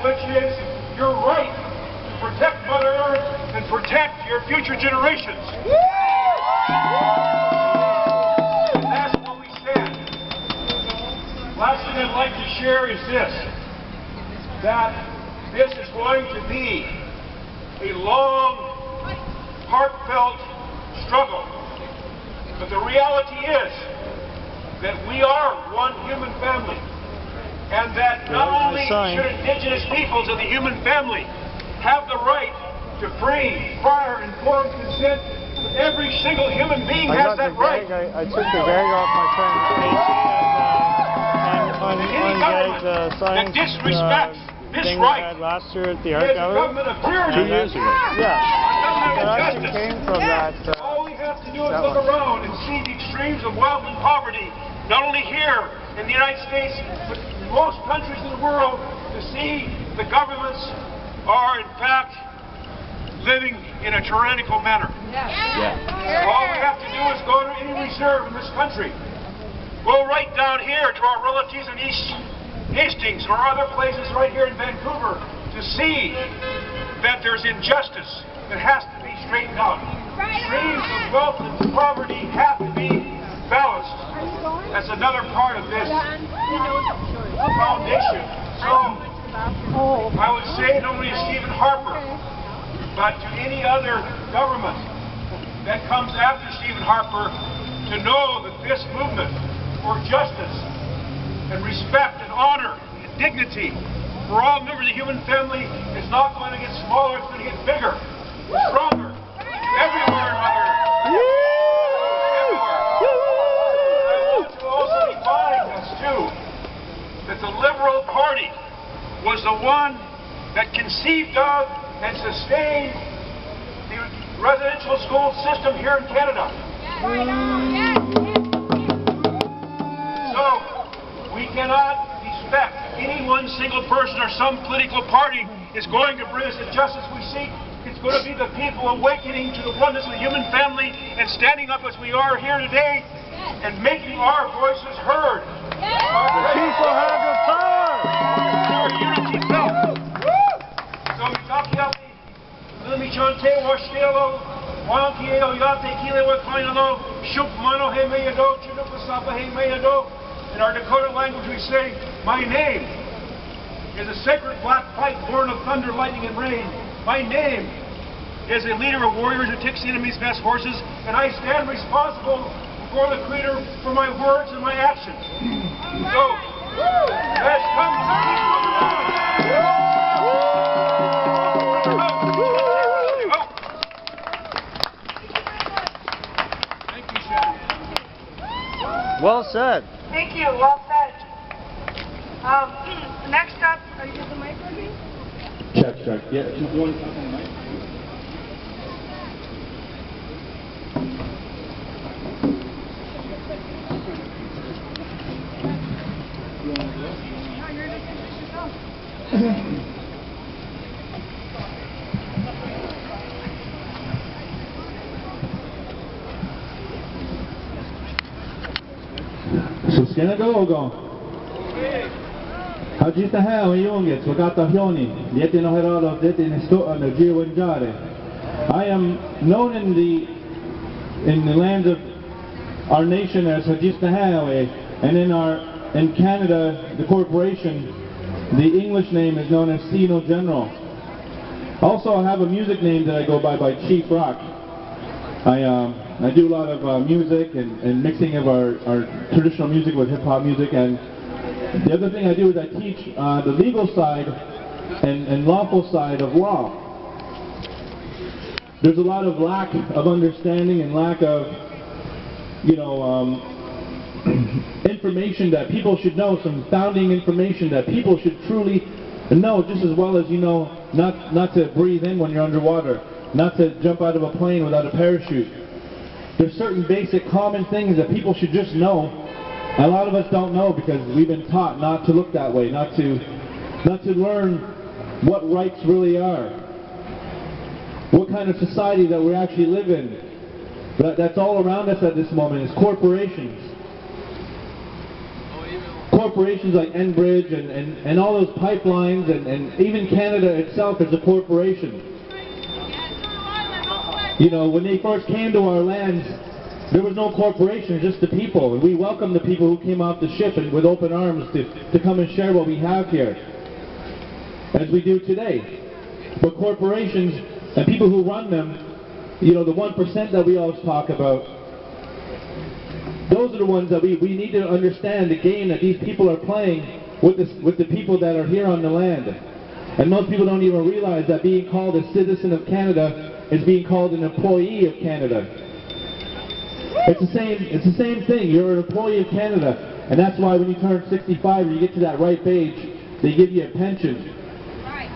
which is your right to protect Mother Earth and protect your future generations. And that's where we stand. Last thing I'd like to share is this, that this is going to be a long, heartfelt struggle. But the reality is that we are one human family, and that not only should indigenous peoples of the human family have the right to free, prior, informed consent, every single human being has that right. I took the bag off my friend Casey and ungag the science this thing right we had last year at the Art Gallery. 2 years ago. Yeah. It actually came from that. All we have to do is look around and see the extremes of wealth and poverty, not only here in the United States, but in most countries in the world, to see the governments are in fact living in a tyrannical manner. All we have to do is go to any reserve in this country. Go right down here to our relatives in East Hastings or other places right here in Vancouver to see that there's injustice that has to be straightened out. Streams of wealth and poverty have to be balanced. That's another part of this foundation. So I would say not only to Stephen Harper, but to any other government that comes after Stephen Harper, to know that this movement for justice and respect and honor and dignity for all members of the human family is not going to get smaller, it's going to get bigger, stronger, everywhere in Mother Earth. Everywhere. I want to also remind us too that the Liberal Party was the one that conceived of and sustained the residential school system here in Canada. So, we cannot expect any one single person or some political party is going to bring us the justice we seek. It's going to be the people awakening to the oneness of the human family and standing up as we are here today and making our voices heard. The people have the power! Our unity felt. So we talk about Lumi Chante Washtelo, Wankieo Yate Kile Wakaino, Shup Mano He Mayado, Chinupasapa He Mayado. In our Dakota language we say, my name is a sacred black pipe born of thunder, lightning, and rain. My name is a leader of warriors who takes the enemy's best horses, and I stand responsible before the Creator for my words and my actions. So, let's come to Thank you, Shannon. Well said. Thank you. Well said. Next up, are you using the mic for me? Check. Yeah, you want to talk on the mic? Så ska det gå gång. Hajita här och junget så gata hjoni. Det är några av det är stora och jiwanjare. I am known in the land of our nation as Hajita Hawe, and in Canada, the corporation, the English name is known as Sino General. Also, I have a music name that I go by Chief Rock. I do a lot of music and mixing of our traditional music with hip-hop music, and the other thing I do is I teach the legal side and lawful side of law. There's a lot of lack of understanding and lack of, information that people should know, some founding information that people should truly know, just as well as not to breathe in when you're underwater, not to jump out of a plane without a parachute. There's certain basic common things that people should just know. A lot of us don't know because we've been taught not to look that way, not to learn what rights really are, what kind of society that we actually live in. But that's all around us at this moment is corporations. corporations like Enbridge and all those pipelines and even Canada itself is a corporation. You know, when they first came to our lands, there was no corporation, just the people. And we welcomed the people who came off the ship and with open arms to come and share what we have here, as we do today. But corporations and people who run them, you know, the 1% that we always talk about, those are the ones that we need to understand the game that these people are playing with the people that are here on the land. And most people don't even realize that being called a citizen of Canada is being called an employee of Canada. It's the same thing. You're an employee of Canada, and that's why when you turn 65 or you get to that ripe age, they give you a pension,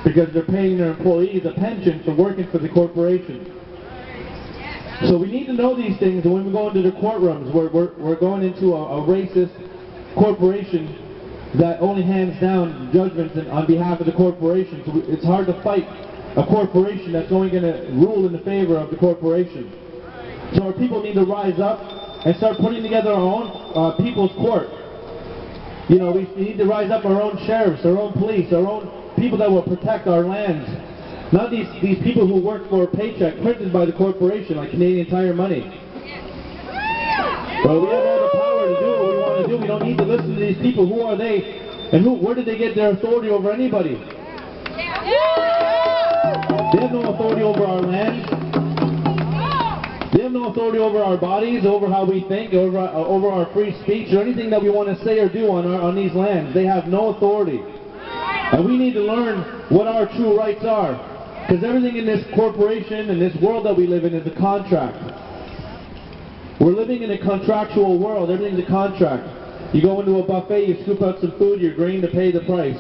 because they're paying their employees a pension for working for the corporation. So we need to know these things, and when we go into the courtrooms, we're going into a racist corporation that only hands down judgments on behalf of the corporation. So it's hard to fight a corporation that's only going to rule in the favor of the corporation. So our people need to rise up and start putting together our own people's court. You know, we need to rise up our own sheriffs, our own police, our own people that will protect our lands. Not these people who work for a paycheck printed by the corporation like Canadian Tire money. Well, we have all the power to do what we want to do. We don't need to listen to these people. Who are they? And where did they get their authority over anybody? They have no authority over our land. They have no authority over our bodies, over how we think, over our free speech, or anything that we want to say or do on these lands. They have no authority. And we need to learn what our true rights are. Because everything in this corporation and this world that we live in is a contract. We're living in a contractual world. Everything's a contract. You go into a buffet, you scoop out some food, you're agreeing to pay the price.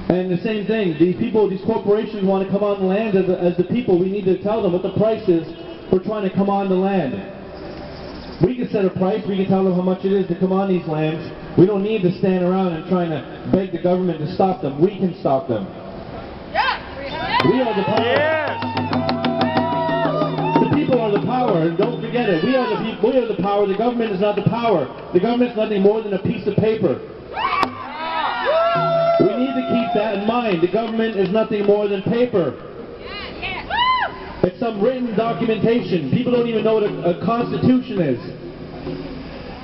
And the same thing, these corporations want to come on the land as the people. We need to tell them what the price is for trying to come on the land. We can set a price, we can tell them how much it is to come on these lands. We don't need to stand around and trying to beg the government to stop them. We can stop them. We are the power. Yes. The people are the power, and don't forget it. We are the people. We are the power. The government is not the power. The government is nothing more than a piece of paper. We need to keep that in mind. The government is nothing more than paper. It's some written documentation. People don't even know what a constitution is.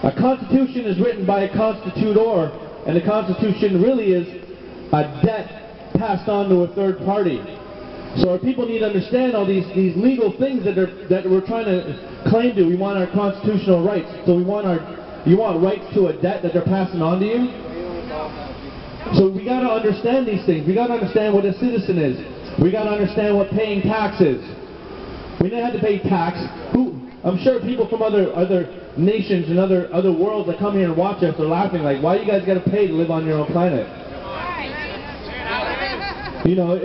A constitution is written by a constitutor, and a constitution really is a debt passed on to a third party. So our people need to understand all these legal things that we're trying to claim to. We want our constitutional rights. So you want rights to a debt that they're passing on to you? So we got to understand these things. We got to understand what a citizen is. We got to understand what paying tax is. We don't have to pay tax. I'm sure people from other nations and other worlds that come here and watch us are laughing like, why you guys got to pay to live on your own planet? You know,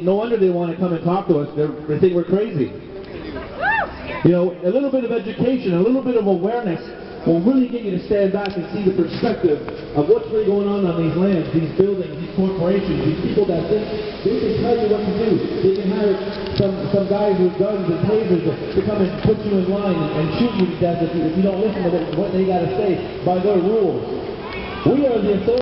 no wonder they want to come and talk to us. They think we're crazy. You know, a little bit of education, a little bit of awareness will really get you to stand back and see the perspective of what's really going on these lands, these buildings, these corporations, these people that think they can tell you what to do. They can hire some guys with guns and tasers to come and put you in line and shoot you to death if you don't listen to what they got to say by their rules. We are the authority.